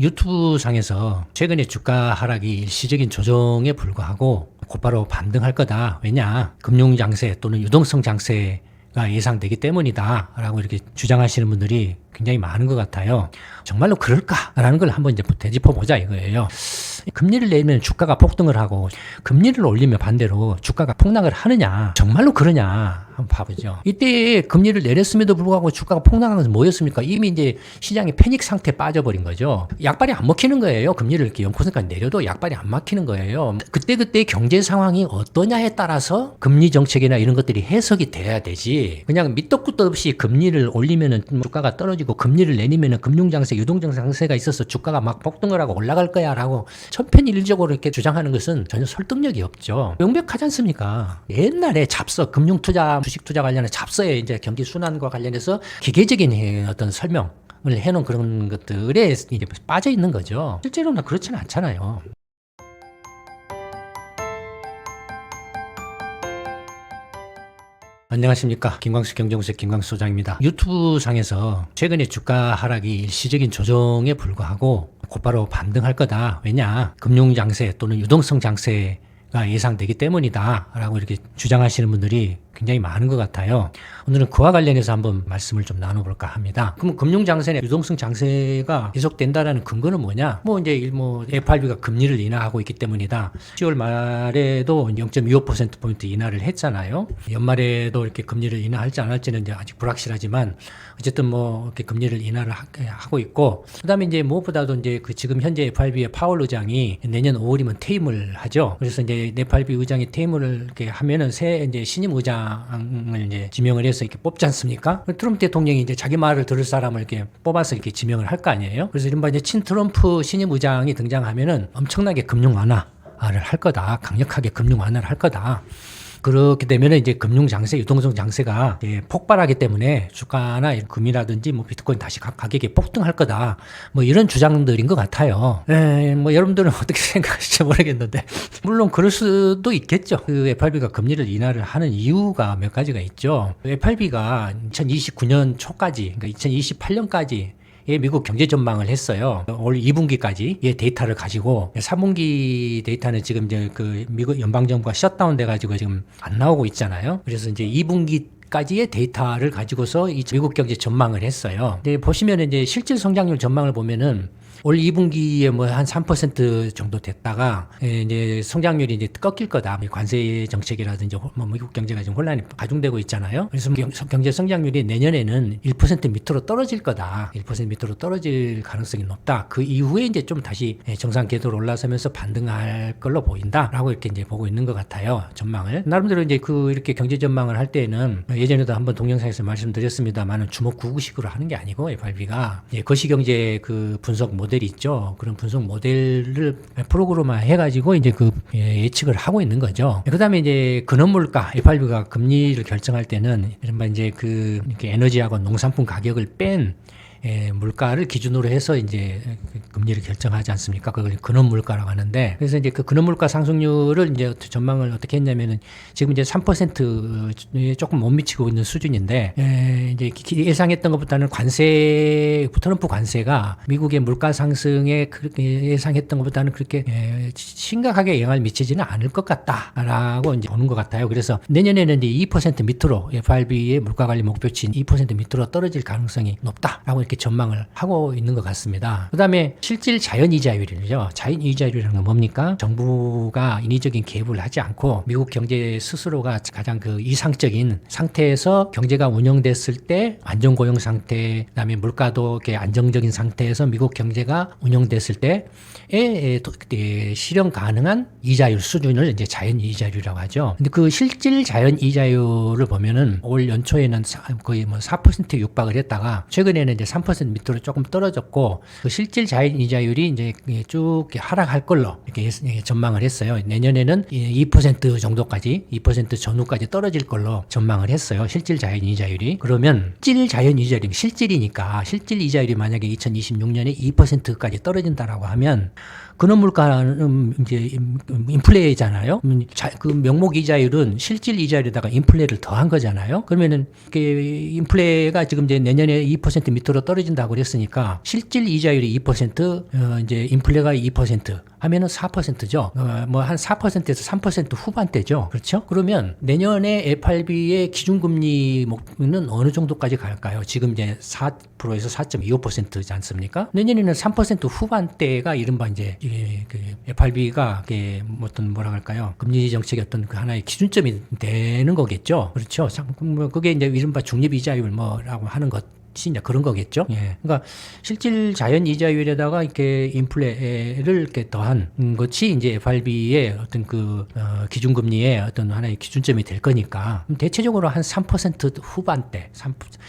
유튜브 상에서 최근에 주가 하락이 일시적인 조정에 불과하고 곧바로 반등할 거다. 왜냐? 금융 장세 또는 유동성 장세가 예상되기 때문이다. 라고 이렇게 주장하시는 분들이 굉장히 많은 것 같아요. 정말로 그럴까라는 걸 한번 이제 되짚어 보자 이거예요. 금리를 내면 주가가 폭등을 하고 금리를 올리면 반대로 주가가 폭락을 하느냐, 정말로 그러냐 한번 봐보죠. 이때 금리를 내렸음에도 불구하고 주가가 폭락한 것은 뭐였습니까? 이미 이제 시장이 패닉 상태에 빠져버린 거죠. 약발이 안 먹히는 거예요. 금리를 이렇게 0%까지 내려도 약발이 안 막히는 거예요. 그때 경제 상황이 어떠냐에 따라서 금리 정책이나 이런 것들이 해석이 돼야 되지. 그냥 밑도 끝도 없이 금리를 올리면은 주가가 떨어지고 금리를 내리면은 금융장세, 유동성장세가 있어서 주가가 막 폭등을 하고 올라갈 거야라고 천편일률적으로 이렇게 주장하는 것은 전혀 설득력이 없죠. 명백하지 않습니까? 옛날에 잡서, 금융투자, 주식투자 관련해 잡서에 이제 경기 순환과 관련해서 기계적인 어떤 설명을 해놓은 그런 것들에 이제 빠져 있는 거죠. 실제로는 그렇지는 않잖아요. 안녕하십니까. 김광수 경제공사 김광수 소장입니다. 유튜브 상에서 최근에 주가 하락이 일시적인 조정에 불과하고 곧바로 반등할 거다. 왜냐? 금융 장세 또는 유동성 장세가 예상되기 때문이다. 라고 이렇게 주장하시는 분들이 굉장히 많은 것 같아요. 오늘은 그와 관련해서 한번 말씀을 좀 나눠볼까 합니다. 그럼 금융 장세나 유동성 장세가 계속된다라는 근거는 뭐냐? 이제 FRB가 금리를 인하하고 있기 때문이다. 10월 말에도 0.25%포인트 인하를 했잖아요. 연말에도 이렇게 금리를 인하할지 안 할지는 이제 아직 불확실하지만 어쨌든 이렇게 금리를 인하를 하고 있고, 그 다음에 이제 무엇보다도 이제 지금 현재 FRB의 파월 의장이 내년 5월이면 퇴임을 하죠. 그래서 이제 FRB 의장이 퇴임을 이렇게 하면은 새 이제 신임 의장을 이제 지명을 해서 이렇게 뽑지 않습니까? 트럼프 대통령이 이제 자기 말을 들을 사람을 이렇게 뽑아서 이렇게 지명을 할 거 아니에요? 그래서 이른바 이제 친 트럼프 신임 의장이 등장하면은 엄청나게 금융 완화를 할 거다. 강력하게 금융 완화를 할 거다. 그렇게 되면 이제 금융 장세, 유동성 장세가 폭발하기 때문에 주가나 금이라든지 비트코인 다시 가격이 폭등할 거다. 이런 주장들인 것 같아요. 여러분들은 어떻게 생각하실지 모르겠는데, 물론 그럴 수도 있겠죠. 그 FRB가 금리를 인하를 하는 이유가 몇 가지가 있죠. FRB가 2029년 초까지, 그러니까 2028년까지 미국 경제 전망을 했어요. 올 2분기까지 데이터를 가지고 3분기 데이터는 지금 이제 그 미국 연방정부가 셧다운 돼가지고 지금 안 나오고 있잖아요. 그래서 이제 2분기까지의 데이터를 가지고서 이 미국 경제 전망을 했어요. 근데 보시면 이제 실질 성장률 전망을 보면은 올 2분기에 한 3% 정도 됐다가 이제 성장률이 이제 꺾일 거다. 관세 정책이라든지 미국 경제가 지금 혼란이 가중되고 있잖아요. 그래서 경제 성장률이 내년에는 1% 밑으로 떨어질 거다. 1% 밑으로 떨어질 가능성이 높다. 그 이후에 이제 좀 다시 정상 궤도로 올라서면서 반등할 걸로 보인다라고 이렇게 이제 보고 있는 것 같아요. 전망을. 나름대로 이제 이렇게 경제 전망을 할 때는 예전에도 한번 동영상에서 말씀드렸습니다만은 주먹구구식으로 하는 게 아니고 FRB가 거시경제 그 분석 모델이 있죠. 그런 분석 모델을 프로그램화 해가지고 이제 예측을 하고 있는 거죠. 그 다음에 이제 근원물가, FRB가 금리를 결정할 때는 이른바 이제 이렇게 에너지하고 농산품 가격을 뺀 물가를 기준으로 해서 이제 금리를 결정하지 않습니까? 그걸 근원 물가라고 하는데, 그래서 이제 그 근원 물가 상승률을 이제 전망을 어떻게 했냐면은 지금 이제 3%에 조금 못 미치고 있는 수준인데, 이제 예상했던 것보다는 트럼프 관세가 미국의 물가 상승에 그렇게 예상했던 것보다는 그렇게 심각하게 영향을 미치지는 않을 것 같다라고 이제 보는 것 같아요. 그래서 내년에는 이제 2% 밑으로 FRB의 물가 관리 목표치인 2% 밑으로 떨어질 가능성이 높다라고 이렇게 전망을 하고 있는 것 같습니다. 그 다음에 실질 자연이자율이죠. 자연이자율이라는 건 뭡니까? 정부가 인위적인 개입을 하지 않고 미국 경제 스스로가 가장 이상적인 상태에서 경제가 운영됐을 때 안정고용 상태, 그다음에 물가도 이렇게 안정적인 상태에서 미국 경제가 운영됐을 때에 실현 가능한 이자율 수준을 이제 자연이자율이라고 하죠. 근데 그 실질 자연이자율을 보면은 올 연초에는 거의 4% 육박을 했다가 최근에는 이제 3% 밑으로 조금 떨어졌고, 그 실질 자연이자율이 이제 쭉 하락할 걸로 이렇게 전망을 했어요. 내년에는 2% 정도까지, 2% 전후까지 떨어질 걸로 전망을 했어요. 실질 자연이자율이. 그러면 실질 자연이자율이 실질이니까 실질 이자율이 만약에 2026년에 2%까지 떨어진다라고 하면 근원 물가는 이제 인플레이잖아요. 그 명목 이자율은 실질 이자율에다가 인플레를 더한 거잖아요. 그러면은 인플레가 지금 이제 내년에 2% 밑으로 떨어진다고 그랬으니까 실질 이자율이 2%, 이제 인플레가 2% 하면은 4%죠. 뭐 한 4%에서 3% 후반대죠. 그렇죠? 그러면 내년에 FRB의 기준금리는 어느 정도까지 갈까요? 지금 이제 4%에서 4.25%지 않습니까? 내년에는 3% 후반대가 이른바 이제 그 FRB가 어떤 뭐라 할까요? 금리 정책의 어떤 그 하나의 기준점이 되는 거겠죠. 그렇죠? 그게 이제 이른바 중립 이자율 뭐라고 하는 것. 이제 그런 거겠죠. 예. 그러니까 실질 자연 이자율에다가 이렇게 인플레를 이렇게 더한 것이 이제 FRB의 어떤 기준금리의 어떤 하나의 기준점이 될 거니까 대체적으로 한 3% 후반대,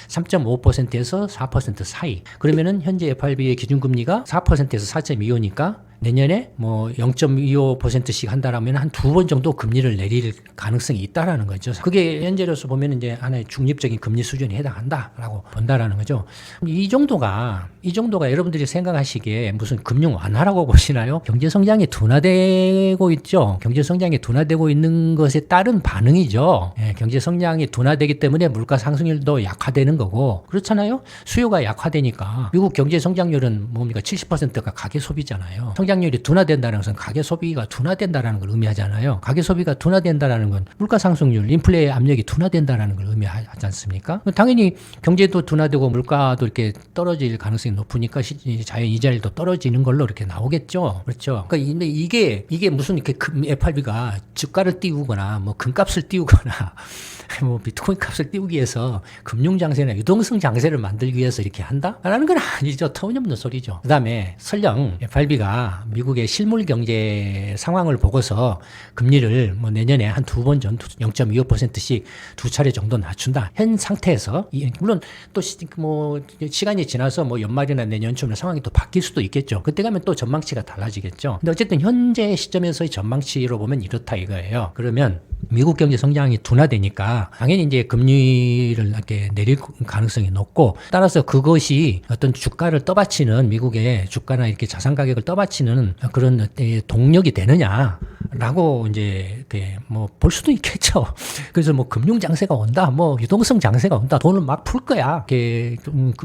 3.5%에서 4% 사이. 그러면은 현재 FRB의 기준금리가 4%에서 4.25니까 내년에 뭐 0.25%씩 한다라면 한 두 번 정도 금리를 내릴 가능성이 있다라는 거죠. 그게 현재로서 보면 이제 하나의 중립적인 금리 수준에 해당한다라고 본다라는 거죠. 이 정도가 여러분들이 생각하시기에 무슨 금융 완화라고 보시나요? 경제 성장이 둔화되고 있죠. 경제 성장이 둔화되고 있는 것에 따른 반응이죠. 예, 경제 성장이 둔화되기 때문에 물가 상승률도 약화되는 거고 그렇잖아요. 수요가 약화되니까 미국 경제 성장률은 뭡니까? 70%가 가계 소비잖아요. 성장률이 둔화된다는 것은 가계 소비가 둔화된다는 걸 의미하잖아요. 가계 소비가 둔화된다는 건 물가 상승률, 인플레의 압력이 둔화된다는 걸 의미하지 않습니까? 당연히 경제도 둔화되고 물가도 이렇게 떨어질 가능성이 높으니까 자연 이자율도 떨어지는 걸로 이렇게 나오겠죠. 그렇죠. 그러니까 이게 무슨 이렇게 FRB가 주가를 띄우거나 뭐 금값을 띄우거나 뭐 비트코인 값을 띄우기 위해서 금융 장세나 유동성 장세를 만들기 위해서 이렇게 한다라는 건 아니죠. 터무니없는 소리죠. 그다음에 설령 FRB가 미국의 실물 경제 상황을 보고서 금리를 뭐 내년에 한 두 번 정도 0.25%씩 두 차례 정도 낮춘다. 현 상태에서 물론 또 뭐 시간이 지나서 뭐 연말이나 내년쯤에 상황이 또 바뀔 수도 있겠죠. 그때 가면 또 전망치가 달라지겠죠. 근데 어쨌든 현재 시점에서의 전망치로 보면 이렇다 이거예요. 그러면 미국 경제 성장이 둔화되니까 당연히 이제 금리를 이렇게 내릴 가능성이 높고 따라서 그것이 어떤 주가를 떠받치는 미국의 주가나 이렇게 자산 가격을 떠받치는 그런 동력이 되느냐라고 이제 뭐 볼 수도 있겠죠. 그래서 뭐 금융 장세가 온다, 뭐 유동성 장세가 온다, 돈을 막 풀 거야. 이렇게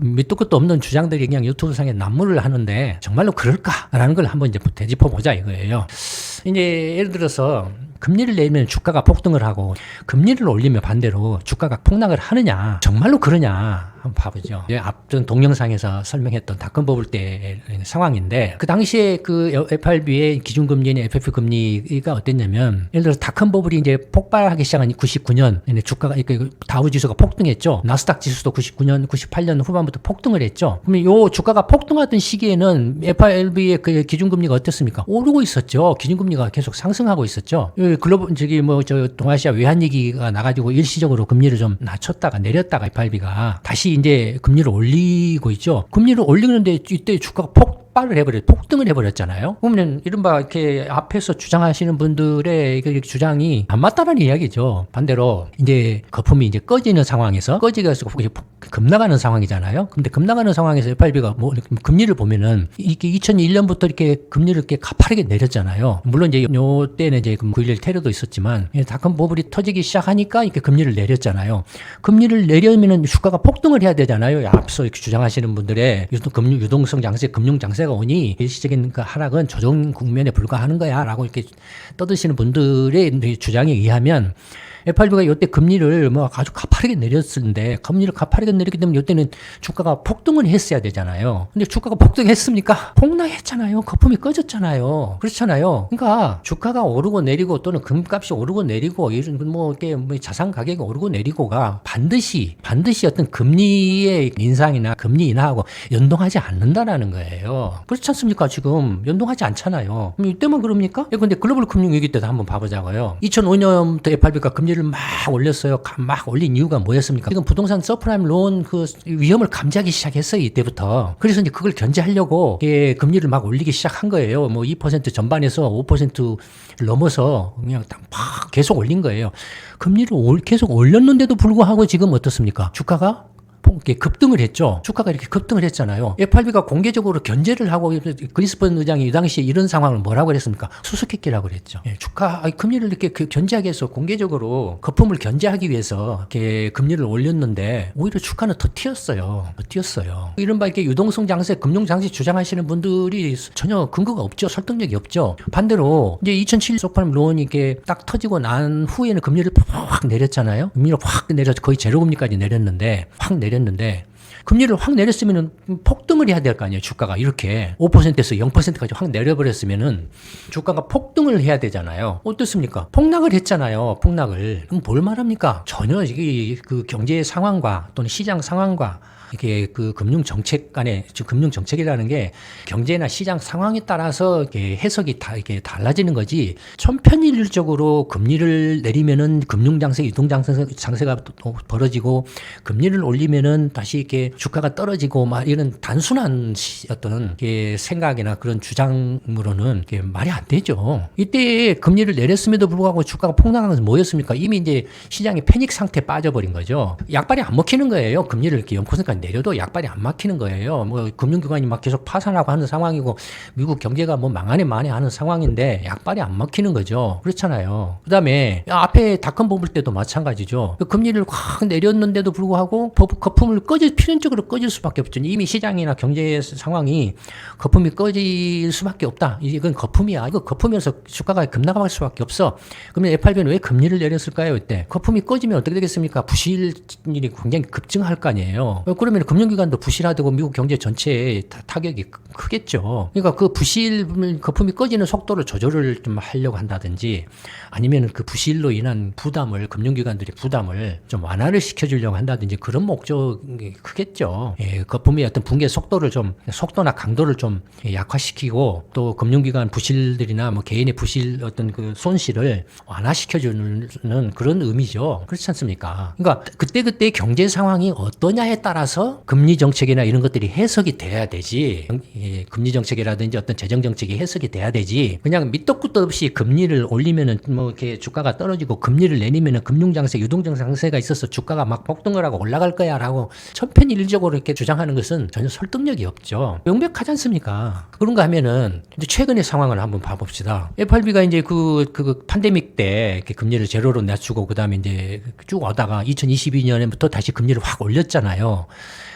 밑도 끝도 없는 주장들이 그냥 유튜브 상에 난무를 하는데 정말로 그럴까라는 걸 한번 이제 되짚어 보자 이거예요. 이제 예를 들어서 금리를 내리면 주가가 폭등을 하고 금리를 올리면 반대로 주가가 폭락을 하느냐, 정말로 그러냐 한번 봐보죠. 앞전 동영상에서 설명했던 닷컴 버블 때 상황인데 그 당시에 그 FRB의 기준금리는 FF 금리가 어땠냐면 예를 들어서 닷컴 버블이 이제 폭발하기 시작한 99년 주가가 다우 지수가 폭등했죠. 나스닥 지수도 99년, 98년 후반부터 폭등을 했죠. 그러면 요 주가가 폭등하던 시기에는 FRB의 그 기준금리가 어땠습니까? 오르고 있었죠. 기준금리가 계속 상승하고 있었죠. 글로벌 동아시아 외환위기가 나가지고 일시적으로 금리를 좀 낮췄다가 내렸다가 FRB가 다시 이제 금리를 올리고 있죠. 금리를 올리는데 이때 주가가 폭등을 해버렸잖아요. 그러면 이른바 이렇게 앞에서 주장하시는 분들의 주장이 안 맞다는 이야기죠. 반대로 이제 거품이 이제 꺼지는 상황에서 급나가는 상황이잖아요. 근데 급나가는 상황에서 FRB가 뭐 금리를 보면은 이게 2001년부터 이렇게 금리를 이렇게 가파르게 내렸잖아요. 물론 이제 요 때는 이제 9.11 테러도 있었지만 닷컴 버블이 터지기 시작하니까 이렇게 금리를 내렸잖아요. 금리를 내려면은 주가가 폭등을 해야 되잖아요. 앞서 이렇게 주장하시는 분들의 유동성 장세, 금융 장세 오니 일시적인 그 하락은 조정 국면에 불과하는 거야 라고 이렇게 떠드시는 분들의 주장에 의하면 FRB가 이때 금리를 뭐 아주 가파르게 내렸는데 금리를 가파르게 내렸기 때문에 이때는 주가가 폭등을 했어야 되잖아요. 근데 주가가 폭등했습니까? 폭락했잖아요. 거품이 꺼졌잖아요. 그렇잖아요. 그러니까 주가가 오르고 내리고 또는 금값이 오르고 내리고 이런 뭐 이렇게 자산 가격이 오르고 내리고가 반드시 어떤 금리의 인상이나 금리 인하하고 연동하지 않는다라는 거예요. 그렇지 않습니까? 지금 연동하지 않잖아요. 그럼 이때만 그럽니까? 근데 글로벌 금융위기 때도 한번 봐보자고요. 2005년부터 FRB가 금리를 막 올렸어요. 막 올린 이유가 뭐였습니까? 지금 부동산 서프라임 론 그 위험을 감지하기 시작했어요. 이때부터. 그래서 이제 그걸 견제하려고 금리를 막 올리기 시작한 거예요. 뭐 2% 전반에서 5%를 넘어서 그냥 막 계속 올린 거예요. 금리를 계속 올렸는데도 불구하고 지금 어떻습니까? 주가가 이렇게 급등을 했죠. 주가가 이렇게 급등을 했잖아요. FRB가 공개적으로 견제를 하고 그리스번 의장이 이 당시에 이런 상황을 뭐라고 그랬습니까? 수수께끼라고 그랬죠. 주가 금리를 이렇게 견제하기 위해서 공개적으로 거품을 견제하기 위해서 이렇게 금리를 올렸는데 오히려 주가는 더 튀었어요. 이른바 이렇게 유동성 장세, 금융 장세 주장하시는 분들이 전혀 근거가 없죠. 설득력이 없죠. 반대로 이제 2007 소프라임 론이 이렇게 딱 터지고 난 후에는 금리를 확 내렸잖아요. 금리를 확 내려서 거의 제로금리까지 내렸는데 금리를 확 내렸으면은 폭등을 해야 될 거 아니에요. 주가가 이렇게 5%에서 0%까지 확 내려버렸으면은 주가가 폭등을 해야 되잖아요. 어떻습니까? 폭락을 했잖아요. 폭락을. 그럼 뭘 말합니까? 전혀 그 경제 상황과 또는 시장 상황과 이게 그 금융 정책 간에 지금 금융 정책이라는 게 경제나 시장 상황에 따라서 이게 해석이 다 이게 달라지는 거지. 천편일률적으로 금리를 내리면은 금융 장세, 유동 장세가 벌어지고 금리를 올리면은 다시 이렇게 주가가 떨어지고 막 이런 단순한 어떤 생각이나 그런 주장으로는 이게 말이 안 되죠. 이때 금리를 내렸음에도 불구하고 주가가 폭락한 것은 뭐였습니까? 이미 이제 시장이 패닉 상태에 빠져버린 거죠. 약발이 안 먹히는 거예요. 금리를 이렇게 0%까지 내려도 약발이 안 막히는 거예요. 뭐 금융기관이 막 계속 파산하고 하는 상황이고 미국 경제가 뭐 망하네 하는 상황인데 약발이 안 막히는 거죠. 그렇잖아요. 그다음에 앞에 닷컴 뽑을 때도 마찬가지죠. 금리를 확 내렸는데도 불구하고 거품을 필연적으로 꺼질 수밖에 없죠. 이미 시장이나 경제 상황이 거품이 꺼질 수밖에 없다. 이건 거품이야. 이거 거품이어서 주가가 급락할 수밖에 없어. 그러면 FRB는 왜 금리를 내렸을까요? 이때 거품이 꺼지면 어떻게 되겠습니까? 부실률이 굉장히 급증할 거 아니에요. 그러면 금융기관도 부실화되고 미국 경제 전체에 타격이 크겠죠. 그러니까 그 거품이 꺼지는 속도를 조절을 좀 하려고 한다든지 아니면 그 부실로 인한 금융기관들의 부담을 좀 완화를 시켜주려고 한다든지 그런 목적이 크겠죠. 거품의 어떤 붕괴 속도나 강도를 좀 약화시키고 또 금융기관 부실들이나 뭐 개인의 부실 어떤 그 손실을 완화시켜주는 그런 의미죠. 그렇지 않습니까? 그러니까 그때 경제 상황이 어떠냐에 따라서 금리 정책이나 이런 것들이 해석이 돼야 되지. 금리 정책이라든지 어떤 재정 정책이 해석이 돼야 되지. 그냥 밑도 끝도 없이 금리를 올리면은 뭐 이렇게 주가가 떨어지고 금리를 내리면은 금융 장세, 유동성 장세가 있어서 주가가 막 폭등을 하고 올라갈 거야라고 천편일률적으로 이렇게 주장하는 것은 전혀 설득력이 없죠. 명백하지 않습니까? 그런가 하면은 이제 최근의 상황을 한번 봐봅시다. FRB가 이제 그 팬데믹 때 이렇게 금리를 제로로 낮추고 그다음에 이제 쭉 오다가 2022년부터 다시 금리를 확 올렸잖아요.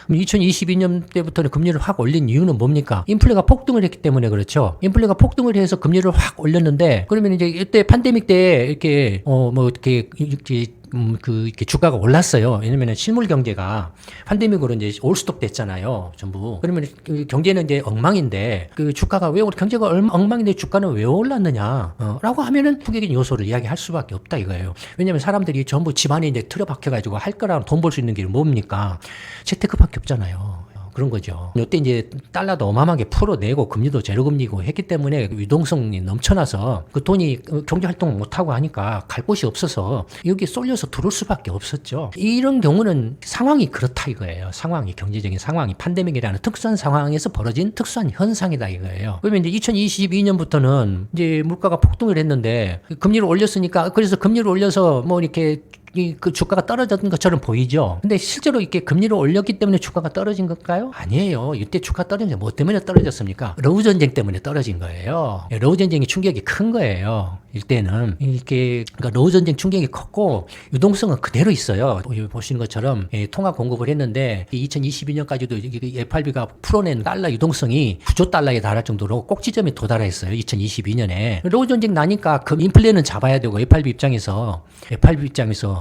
2022년 때부터는 금리를 확 올린 이유는 뭡니까? 인플레가 폭등을 했기 때문에 그렇죠. 인플레가 폭등을 해서 금리를 확 올렸는데 그러면 이제 이때 팬데믹 때 이렇게 이렇게 주가가 올랐어요. 왜냐면은 실물 경제가 팬데믹으로 이제 올스톱 됐잖아요. 전부. 그러면 경제는 이제 엉망인데 그 주가가 왜 경제가 엉망인데 주가는 왜 올랐느냐? 라고 하면은 부격적인 요소를 이야기할 수밖에 없다 이거예요. 왜냐면 사람들이 전부 집안에 이제 틀어박혀 가지고 할 거랑 돈 벌 수 있는 게 뭡니까? 재테크밖에 없잖아요. 그런 거죠. 이때 이제 달러도 어마어마하게 풀어내고 금리도 제로금리고 했기 때문에 유동성이 넘쳐나서 그 돈이 경제활동을 못하고 하니까 갈 곳이 없어서 여기 쏠려서 들어올 수밖에 없었죠. 이런 경우는 상황이 그렇다 이거예요. 경제적인 상황이 팬데믹이라는 특수한 상황에서 벌어진 특수한 현상이다 이거예요. 그러면 이제 2022년부터는 이제 물가가 폭등을 했는데 금리를 올렸으니까 그래서 금리를 올려서 뭐 이렇게 그 주가가 떨어졌던 것처럼 보이죠. 근데 실제로 이렇게 금리를 올렸기 때문에 주가가 떨어진 걸까요? 아니에요. 이때 주가 떨어진 게 뭐 때문에 떨어졌습니까? 러우 전쟁 때문에 떨어진 거예요. 러우 전쟁이 충격이 큰 거예요. 이때는 이렇게 그러니까 러우 전쟁 충격이 컸고 유동성은 그대로 있어요. 보시는 것처럼 통화 공급을 했는데 2022년까지도 FRB가 풀어낸 달러 유동성이 9조 달러에 달할 정도로 꼭지점에 도달했어요. 2022년에 러우 전쟁 나니까 그 인플레는 잡아야 되고 FRB 입장에서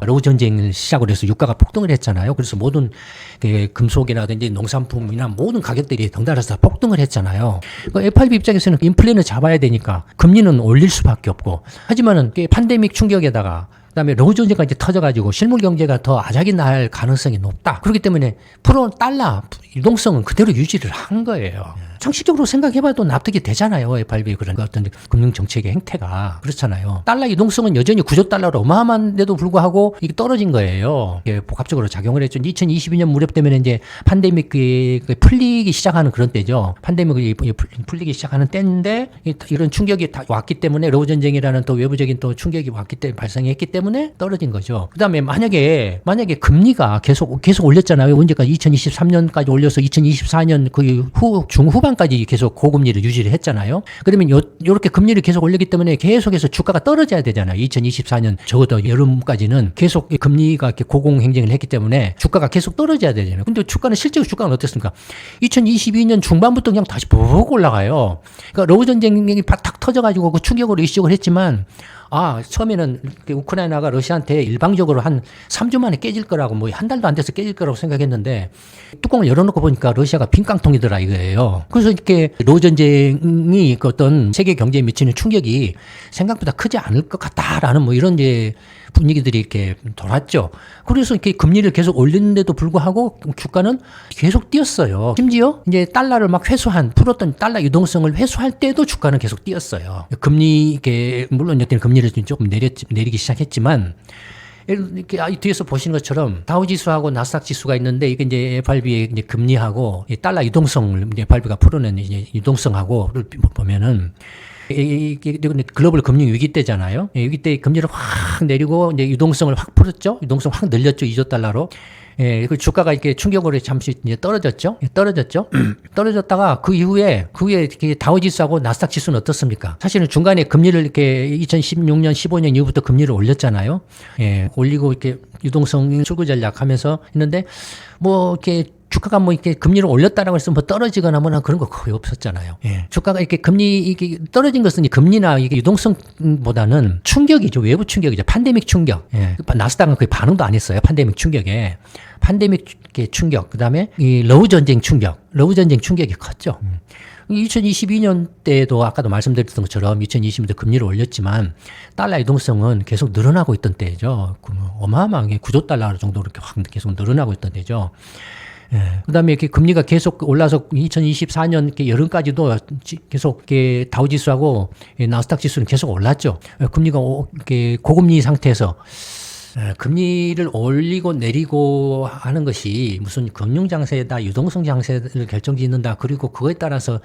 러우 전쟁을 시작으로 해서 유가가 폭등을 했잖아요. 그래서 모든 금속이라든지 농산품이나 모든 가격들이 덩달아서 폭등을 했잖아요. 그러니까 FRB 입장에서는 인플레는 잡아야 되니까 금리는 올릴 수밖에 없고 하지만은 팬데믹 충격에다가 그다음에 러우 전쟁까지 터져가지고 실물 경제가 더 아작이 날 가능성이 높다. 그렇기 때문에 달러 유동성은 그대로 유지를 한 거예요. 상식적으로 생각해봐도 납득이 되잖아요. FRB의 그런 어떤 금융 정책의 행태가 그렇잖아요. 달러 유동성은 여전히 9조 달러로 어마어마한데도 불구하고 이게 떨어진 거예요. 이게 복합적으로 작용을 했죠. 2022년 무렵 되면 이제 팬데믹 풀리기 시작하는 그런 때죠. 팬데믹이 풀리기 시작하는 때인데 이런 충격이 다 왔기 때문에 러우 전쟁이라는 또 외부적인 또 충격이 왔기 때문에 발생했기 때문에 떨어진 거죠. 그다음에 만약에 금리가 계속 올렸잖아요. 언제까지 2023년까지 올려서 2024년 거의 중후반까지 계속 고금리를 유지를 했잖아요. 그러면 요렇게 금리를 계속 올렸기 때문에 계속해서 주가가 떨어져야 되잖아요. 2024년 적어도 여름까지는 계속 금리가 이렇게 고공행진을 했기 때문에 주가가 계속 떨어져야 되잖아요. 근데 실제로 주가는 어땠습니까? 2022년 중반부터 그냥 다시 푹 올라가요. 그러니까 러우 전쟁이 탁 터져가지고 그 충격으로 일시적으로 했지만 처음에는 우크라이나가 러시아한테 일방적으로 한 3주 만에 깨질 거라고 뭐 한 달도 안 돼서 깨질 거라고 생각했는데 뚜껑을 열어놓고 보니까 러시아가 빈깡통이더라 이거예요. 그래서 이렇게 러우 전쟁이 그 어떤 세계 경제에 미치는 충격이 생각보다 크지 않을 것 같다라는 뭐 이런 이제 분위기들이 이렇게 돌았죠. 그래서 이렇게 금리를 계속 올리는데도 불구하고 주가는 계속 뛰었어요. 심지어 이제 달러를 막 풀었던 달러 유동성을 회수할 때도 주가는 계속 뛰었어요. 물론 이때 금리를 조금 내리기 시작했지만 이렇게 뒤에서 보시는 것처럼 다우 지수하고 나스닥 지수가 있는데 이게 이제 FRB의 이제 금리하고 달러 유동성을 이제 FRB가 풀어낸 이제 유동성하고 보면은 이게 글로벌 금융 위기 때잖아요. 위기 때 금리를 확 내리고 이제 유동성을 확 풀었죠. 유동성 확 늘렸죠. 2조 달러로. 그 주가가 이렇게 충격으로 잠시 이제 떨어졌죠. 떨어졌다가 그 이후에 다우지수하고 나스닥 지수는 어떻습니까? 사실은 중간에 금리를 이렇게 2016년, 15년 이후부터 금리를 올렸잖아요. 올리고 이렇게 유동성 출구 전략하면서 했는데 뭐 이렇게 주가가 뭐 이렇게 금리를 올렸다라고 해서 뭐 떨어지거나 뭐나 그런 거 거의 없었잖아요. 주가가 이렇게 이게 떨어진 것은 금리나 이게 유동성보다는 충격이죠. 외부 충격이죠. 팬데믹 충격. 나스닥은 거의 반응도 안 했어요. 팬데믹 충격에. 팬데믹 충격. 그다음에 이 러우 전쟁 충격이 컸죠. 2022년 때도 아까도 말씀드렸던 것처럼 2020년대 금리를 올렸지만 달러 유동성은 계속 늘어나고 있던 때죠. 어마어마하게 9조 달러 정도로 이렇게 확 계속 늘어나고 있던 때죠. 그 다음에 이렇게 금리가 계속 올라서 2024년 이렇게 여름까지도 계속 이렇게 다우지수하고 나스닥 지수는 계속 올랐죠. 금리가 이렇게 고금리 상태에서 금리를 올리고 내리고 하는 것이 무슨 금융장세다, 유동성 장세를 결정짓는다, 그리고 그거에 따라서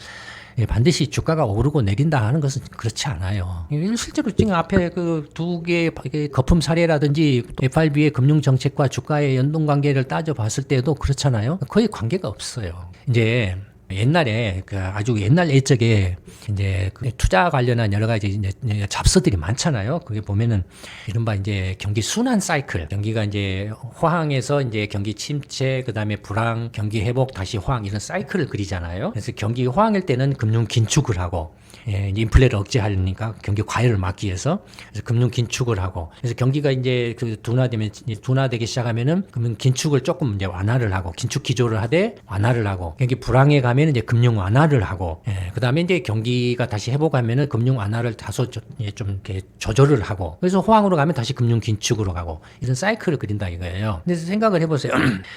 반드시 주가가 오르고 내린다 하는 것은 그렇지 않아요. 실제로 지금 앞에 그 두 개의 거품 사례라든지 FRB의 금융 정책과 주가의 연동 관계를 따져봤을 때도 그렇잖아요. 거의 관계가 없어요. 이제 옛날에 아주 옛날 옛적에 이제 투자 관련한 여러 가지 이제 잡서들이 많잖아요. 그게 보면은 이른바 이제 경기 순환 사이클, 경기가 이제 호황에서 이제 경기 침체, 그다음에 불황, 경기 회복, 다시 호황 이런 사이클을 그리잖아요. 그래서 경기 호황일 때는 금융 긴축을 하고 인플레를 억제하려니까 경기 과열을 막기 위해서 그래서 금융 긴축을 하고 그래서 경기가 이제 둔화되기 시작하면은 금융 긴축을 조금 이제 완화를 하고 긴축 기조를 하되 완화를 하고 경기 불황에 가면 이제 금융 완화를 하고 그다음에 이제 경기가 다시 회복하면은 금융 완화를 다소 좀 이렇게 조절을 하고 그래서 호황으로 가면 다시 금융 긴축으로 가고 이런 사이클을 그린다 이거예요. 그래서 생각을 해보세요.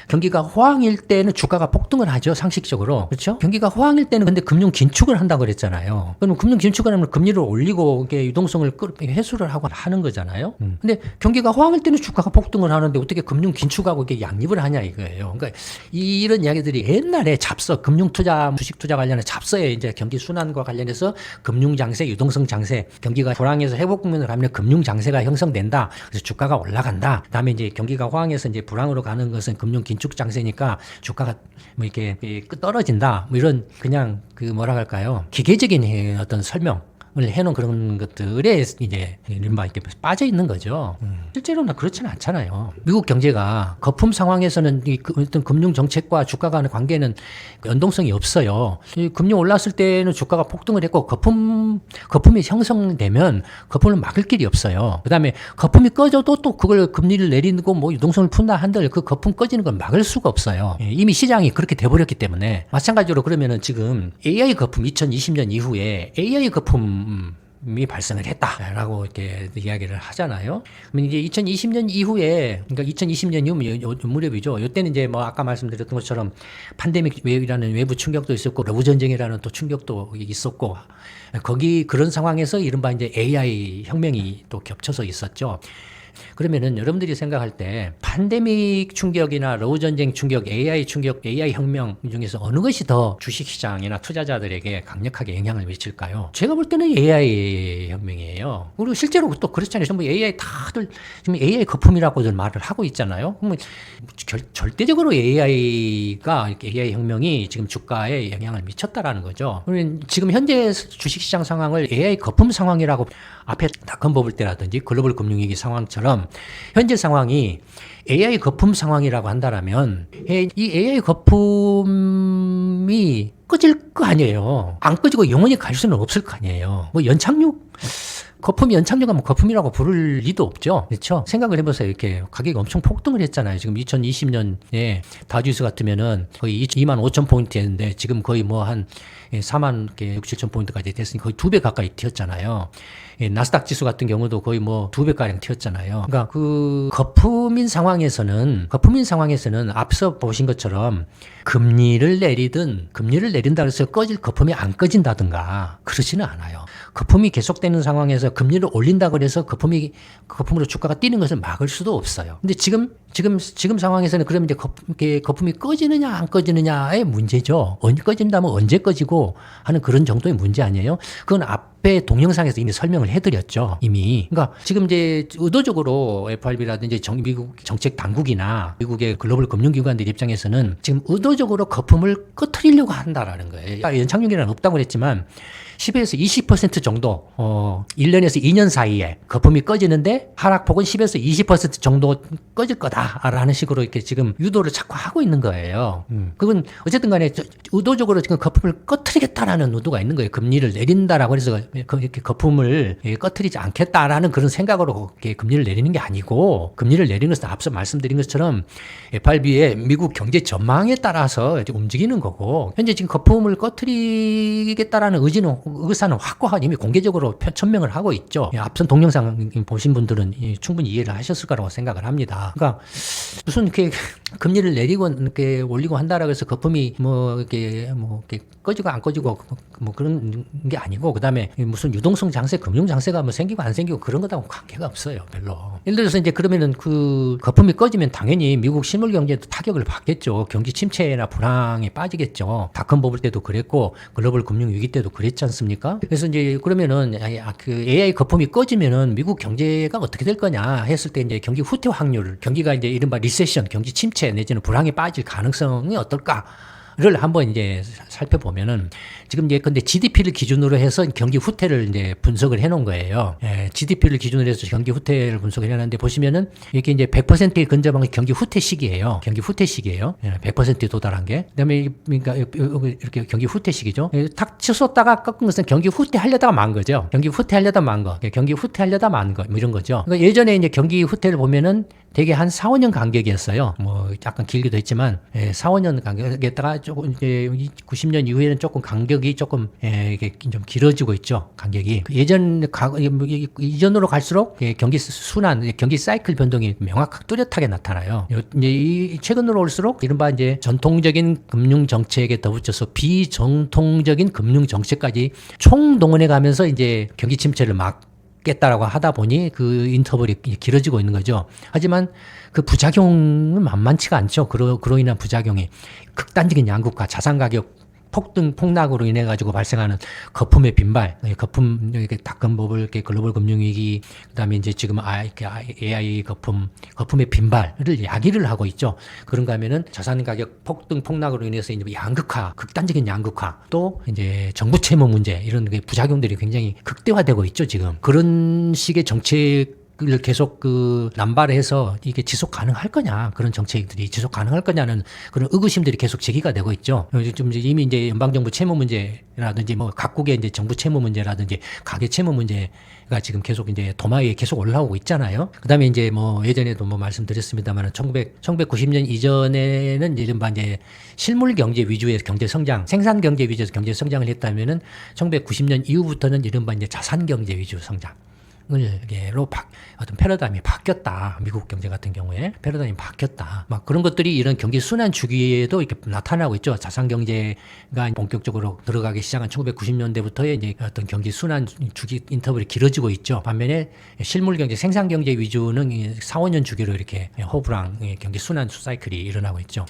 경기가 호황일 때는 주가가 폭등을 하죠. 상식적으로. 그렇죠? 경기가 호황일 때는 근데 금융 긴축을 한다고 그랬잖아요. 그럼 금융 긴축을 하면 금리를 올리고 이게 유동성을 회수를 하고 하는 거잖아요. 근데 경기가 호황일 때는 주가가 폭등을 하는데 어떻게 금융 긴축하고 이게 양립을 하냐 이거예요. 그러니까 이런 이야기들이 옛날에 잡서 금융 투자, 주식 투자 관련한 잡서에 이제 경기 순환과 관련해서 금융 장세, 유동성 장세, 경기가 불황에서 회복 국면을 가면 금융 장세가 형성된다. 그래서 주가가 올라간다. 그다음에 이제 경기가 호황에서 이제 불황으로 가는 것은 금융 긴축 장세니까 주가가 뭐 이렇게 떨어진다. 뭐 이런 그냥 뭐라 할까요? 기계적인 어떤 설명을 해놓은 그런 것들에 이제 이른바 이렇게 빠져 있는 거죠. 실제로는 그렇지는 않잖아요. 미국 경제가 거품 상황에서는 어떤 금융 정책과 주가 간의 관계는 연동성이 없어요. 금리 올랐을 때는 주가가 폭등을 했고 거품이 형성되면 거품을 막을 길이 없어요. 그다음에 거품이 꺼져도 또 그걸 금리를 내리고 뭐 유동성을 푼다 한들 그 거품 꺼지는 걸 막을 수가 없어요. 이미 시장이 그렇게 돼버렸기 때문에 마찬가지로 그러면은 지금 AI 거품 2020년 이후에 AI 거품 미 발생을 했다라고 이렇게 이야기를 하잖아요. 그럼 이제 2020년 이후에, 그러니까 2020년 이후 요 무렵이죠. 이때는 이제 뭐 아까 말씀드렸던 것처럼 팬데믹이라는 외부 충격도 있었고, 러브 전쟁이라는 또 충격도 있었고, 거기 그런 상황에서 이른바 이제 AI 혁명이 또 겹쳐서 있었죠. 그러면은 여러분들이 생각할 때 팬데믹 충격이나 러우 전쟁 충격, AI 충격, AI 혁명 중에서 어느 것이 더 주식시장이나 투자자들에게 강력하게 영향을 미칠까요? 제가 볼 때는 AI 혁명이에요. 그리고 실제로 또 그렇잖아요. 전부 AI 다들 지금 AI 거품이라고들 말을 하고 있잖아요. 그러면 절대적으로 AI 혁명이 지금 주가에 영향을 미쳤다라는 거죠. 그러면 지금 현재 주식시장 상황을 AI 거품 상황이라고 앞에 닷컴 버블 때라든지 글로벌 금융위기 상황처럼 현재 상황이 AI 거품 상황이라고 한다라면 이 AI 거품이 꺼질 거 아니에요. 안 꺼지고 영원히 갈 수는 없을 거 아니에요. 뭐 연착륙 거품이 연착륙하면 거품이라고 부를 리도 없죠. 그렇죠? 생각을 해보세요. 이렇게 가격이 엄청 폭등을 했잖아요. 지금 2020년에 다주스 같으면은 거의 2만 5천 포인트였는데 지금 거의 뭐 한 4만 6, 7천 포인트까지 됐으니 거의 2배 가까이 튀었잖아요. 나스닥 지수 같은 경우도 거의 뭐 2배가량 튀었잖아요. 그러니까 그 거품인 상황에서는 앞서 보신 것처럼 금리를 내린다 해서 거품이 안 꺼진다든가 그러지는 않아요. 거품이 계속되는 상황에서 금리를 올린다 그래서 거품으로 주가가 뛰는 것을 막을 수도 없어요. 근데 지금 상황에서는 그러면 이제 거품이 꺼지느냐 안 꺼지느냐의 문제죠. 언제 꺼진다면 언제 꺼지고 하는 그런 정도의 문제 아니에요? 그건 앞에 동영상에서 이미 설명을 해드렸죠. 이미. 그러니까 지금 이제 의도적으로 FRB라든지 미국 정책 당국이나 미국의 글로벌 금융기관들 입장에서는 지금 의도적으로 거품을 꺼트리려고 한다라는 거예요. 연착륙이란 없다고 그랬지만 10에서 20% 정도 1년에서 2년 사이에 거품이 꺼지는데 하락폭은 10에서 20% 정도 꺼질 거다라는 식으로 이렇게 지금 유도를 자꾸 하고 있는 거예요. 그건 어쨌든 간에 의도적으로 지금 거품을 꺼트리겠다라는 의도가 있는 거예요. 금리를 내린다라고 해서 이렇게 거품을 꺼트리지 않겠다라는 그런 생각으로 이렇게 금리를 내리는 게 아니고, 금리를 내리는 것은 앞서 말씀드린 것처럼 FRB의 미국 경제 전망에 따라서 움직이는 거고, 현재 지금 거품을 꺼트리겠다라는 의사는 확고하게 이미 공개적으로 천명을 하고 있죠. 앞선 동영상 보신 분들은 충분히 이해를 하셨을 거라고 생각을 합니다. 그러니까 무슨 이렇게 금리를 내리고 이렇게 올리고 한다라고 해서 거품이 이렇게 꺼지고 안 꺼지고 뭐 그런 게 아니고, 그다음에 무슨 유동성 장세, 금융 장세가 뭐 생기고 안 생기고 그런 것하고 관계가 없어요, 별로. 예를 들어서 이제 그러면은 그 거품이 꺼지면 당연히 미국 실물 경제도 타격을 받겠죠. 경기 침체나 불황에 빠지겠죠. 닷컴 버블 때도 그랬고 글로벌 금융 위기 때도 그랬지 않습니까? 그래서 이제 그러면은 그 AI 거품이 꺼지면은 미국 경제가 어떻게 될 거냐 했을 때 이제 경기 후퇴 확률, 경기가 이제 이른바 리세션, 경기 침체 내지는 불황에 빠질 가능성이 어떨까? 를 한번 이제 살펴보면은 지금 이제 근데 GDP를 기준으로 해서 경기 후퇴를 이제 분석을 해놓은 거예요. GDP를 기준으로 해서 경기 후퇴를 분석을 해놨는데 보시면은 이렇게 이제 100%에 근접한 게 경기 후퇴 시기예요. 경기 후퇴 시기예요. 100%에 도달한 게. 그다음에 그러니까 이렇게 경기 후퇴 시기죠. 탁 치솟다가 꺾은 것은 경기 후퇴하려다가 만 거죠. 경기 후퇴하려다 만 거. 경기 후퇴하려다 만 거. 뭐 이런 거죠. 그러니까 예전에 이제 경기 후퇴를 보면은 되게 한 4, 5년 간격이었어요. 뭐 약간 길기도 했지만 4, 5년 간격에다가 조금 이제 90년 이후에는 조금 간격이 조금 이게 좀 길어지고 있죠. 간격이 이전으로 갈수록 경기 순환, 경기 사이클 변동이 명확하게 뚜렷하게 나타나요. 이제 최근으로 올수록 이른바 이제 전통적인 금융 정책에 덧붙여서 비정통적인 금융 정책까지 총동원해 가면서 이제 경기 침체를 겠다라고 하다 보니 그 인터벌이 길어지고 있는 거죠. 하지만 그 부작용은 만만치가 않죠. 그로 인한 부작용이 극단적인 양극화, 자산 가격 폭락으로 인해 가지고 발생하는 거품의 빈발, 닷컴 버블, 글로벌 금융 위기, 그다음에 이제 지금 AI 거품의 빈발을 야기를 하고 있죠. 그런가 하면은 자산 가격 폭락으로 인해서 이제 양극화, 극단적인 양극화, 또 이제 정부 채무 문제 이런 부작용들이 굉장히 극대화되고 있죠. 지금 그런 식의 정책 정책을 계속 남발해서 이게 지속 가능할 거냐, 그런 정책들이 지속 가능할 거냐는 그런 의구심들이 계속 제기가 되고 있죠. 좀 이미 이제 연방정부 채무 문제라든지 뭐 각국의 이제 정부 채무 문제라든지 가계 채무 문제가 지금 계속 이제 도마 위에 계속 올라오고 있잖아요. 그다음에 이제 뭐 예전에도 뭐 말씀드렸습니다만 1990년 이전에는 이른바 이제 실물 경제 위주의 경제 성장, 생산 경제 위주에서 경제 성장을 했다면은 1990년 이후부터는 이른바 이제 자산 경제 위주 성장. 로 어떤 패러다임이 바뀌었다. 미국 경제 같은 경우에 패러다임이 바뀌었다. 막 그런 것들이 이런 경기 순환 주기에도 이렇게 나타나고 있죠. 자산 경제가 본격적으로 들어가기 시작한 1990년대부터의 이제 어떤 경기 순환 주기 인터벌이 길어지고 있죠. 반면에 실물 경제, 생산 경제 위주는 4, 5년 주기로 이렇게 호불랑 경기 순환 사이클이 일어나고 있죠.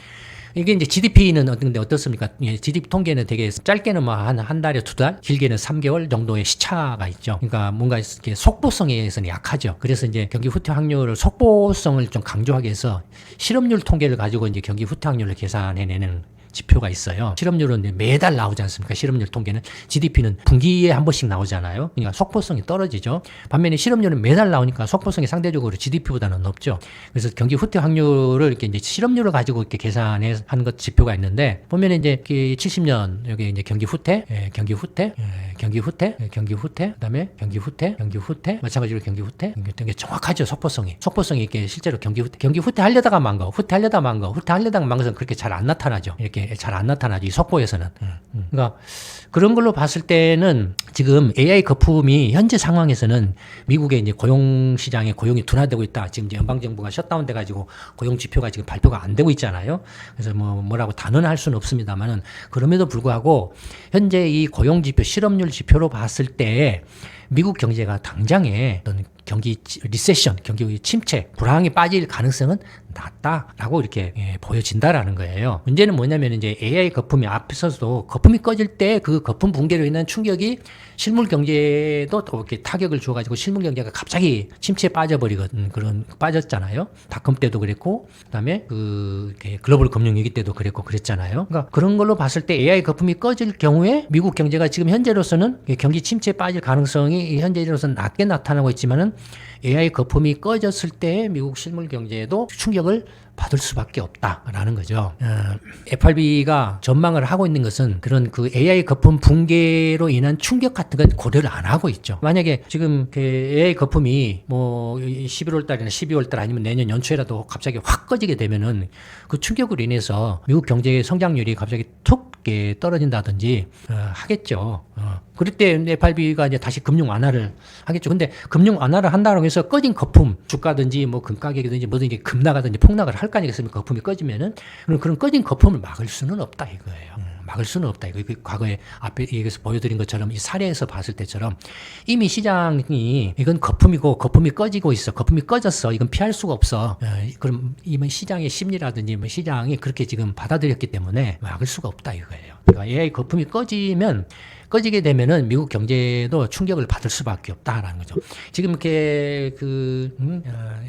이게 이제 GDP는 어떻습니까? GDP 통계는 되게 짧게는 뭐 한 달에 2달, 길게는 3개월 정도의 시차가 있죠. 그러니까 뭔가 이렇게 속보성에서는 약하죠. 그래서 이제 경기 후퇴 확률을 속보성을 좀 강조하기 위해서 실업률 통계를 가지고 이제 경기 후퇴 확률을 계산해내는 지표가 있어요. 실업률은 매달 나오지 않습니까? 실업률 통계는. GDP는 분기에 한 번씩 나오잖아요. 그러니까 속보성이 떨어지죠. 반면에 실업률은 매달 나오니까 속보성이 상대적으로 GDP보다는 높죠. 그래서 경기 후퇴 확률을 이렇게 이제 실업률을 가지고 이렇게 계산해 한 것 지표가 있는데, 보면 이제 70년 여기 이제 경기 후퇴, 경기 후퇴, 경기 후퇴, 경기 후퇴, 그다음에 경기 후퇴, 경기 후퇴, 마찬가지로 경기 후퇴. 이게 정확하죠. 속보성이 이렇게 실제로 경기 후퇴 하려다가 만 거, 후퇴하려다가 만 것은 그렇게 잘 안 나타나죠. 이렇게 잘 안 나타나죠. 이 속보에서는. 그러니까 그런 걸로 봤을 때는 지금 AI 거품이 현재 상황에서는 미국의 이제 고용 시장에 고용이 둔화되고 있다. 지금 이제 연방 정부가 셧다운 돼 가지고 고용 지표가 지금 발표가 안 되고 있잖아요. 그래서 뭐라고 단언할 수는 없습니다만은, 그럼에도 불구하고 현재 이 고용 지표, 실업률 지표로 봤을 때 미국 경제가 당장에 어떤 경기 리세션, 경기 침체, 불황에 빠질 가능성은 낮다라고 이렇게 보여진다라는 거예요. 문제는 뭐냐면 이제 AI 거품이 앞서서도 거품이 꺼질 때 그 거품 붕괴로 인한 충격이 실물 경제도 또 이렇게 타격을 줘가지고 실물 경제가 갑자기 침체에 빠져버리거든. 빠졌잖아요. 닷컴 때도 그랬고, 그다음에 글로벌 금융 위기 때도 그랬고 그랬잖아요. 그러니까 그런 걸로 봤을 때 AI 거품이 꺼질 경우에 미국 경제가 지금 현재로서는 경기 침체에 빠질 가능성이 현재로서는 낮게 나타나고 있지만은, AI 거품이 꺼졌을 때 미국 실물 경제에도 충격을 받을 수밖에 없다라는 거죠. FRB가 전망을 하고 있는 것은 그런 AI 거품 붕괴로 인한 충격 같은 건 고려를 안 하고 있죠. 만약에 지금 AI 거품이 뭐 11월 달이나 12월 달 아니면 내년 연초에라도 갑자기 확 꺼지게 되면은 그 충격으로 인해서 미국 경제의 성장률이 갑자기 툭 떨어진다든지 하겠죠. 그럴 때 FRB가 이제 다시 금융 완화를 하겠죠. 근데 금융 완화를 한다고 해서 꺼진 거품, 주가든지 뭐 금 가격이든지 뭐든지 급나가든지 폭락을 할 거 아니겠습니까? 거품이 꺼지면은. 그런 꺼진 거품을 막을 수는 없다 이거예요. 막을 수는 없다. 이거 과거에 앞에 얘기해서 보여드린 것처럼 이 사례에서 봤을 때처럼 이미 시장이 이건 거품이고 거품이 꺼지고 있어. 거품이 꺼졌어. 이건 피할 수가 없어. 그럼 이미 시장의 심리라든지 뭐 시장이 그렇게 지금 받아들였기 때문에 막을 수가 없다 이거예요. 그러니까 AI 거품이 꺼지게 되면은 미국 경제도 충격을 받을 수밖에 없다라는 거죠. 지금 이렇게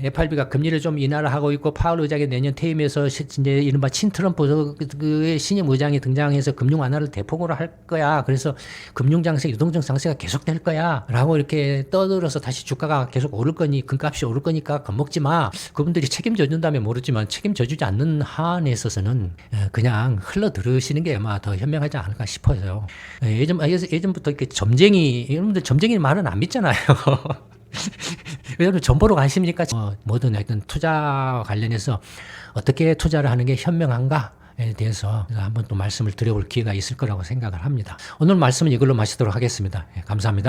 FRB가 금리를 좀 인하를 하고 있고, 파월 의장이 내년 퇴임해서 이제 이른바 친트럼프의 신임 의장이 등장해서 금융 완화를 대폭으로 할 거야. 그래서 금융 장세, 유동성 장세가 계속될 거야라고 이렇게 떠들어서 다시 주가가 계속 오를 거니, 금값이 오를 거니까 겁먹지 마. 그분들이 책임져 준다면 모르지만 책임져 주지 않는 한에 있어서는 그냥 흘러 들으시는 게 아마 더 현명하지 않을까 싶어요. 예전부터 이렇게 여러분들 점쟁이 말은 안 믿잖아요. 여러분 점보러 가십니까? 뭐든 하여튼 투자 관련해서 어떻게 투자를 하는 게 현명한가에 대해서 한번 또 말씀을 드려볼 기회가 있을 거라고 생각을 합니다. 오늘 말씀은 이걸로 마치도록 하겠습니다. 감사합니다.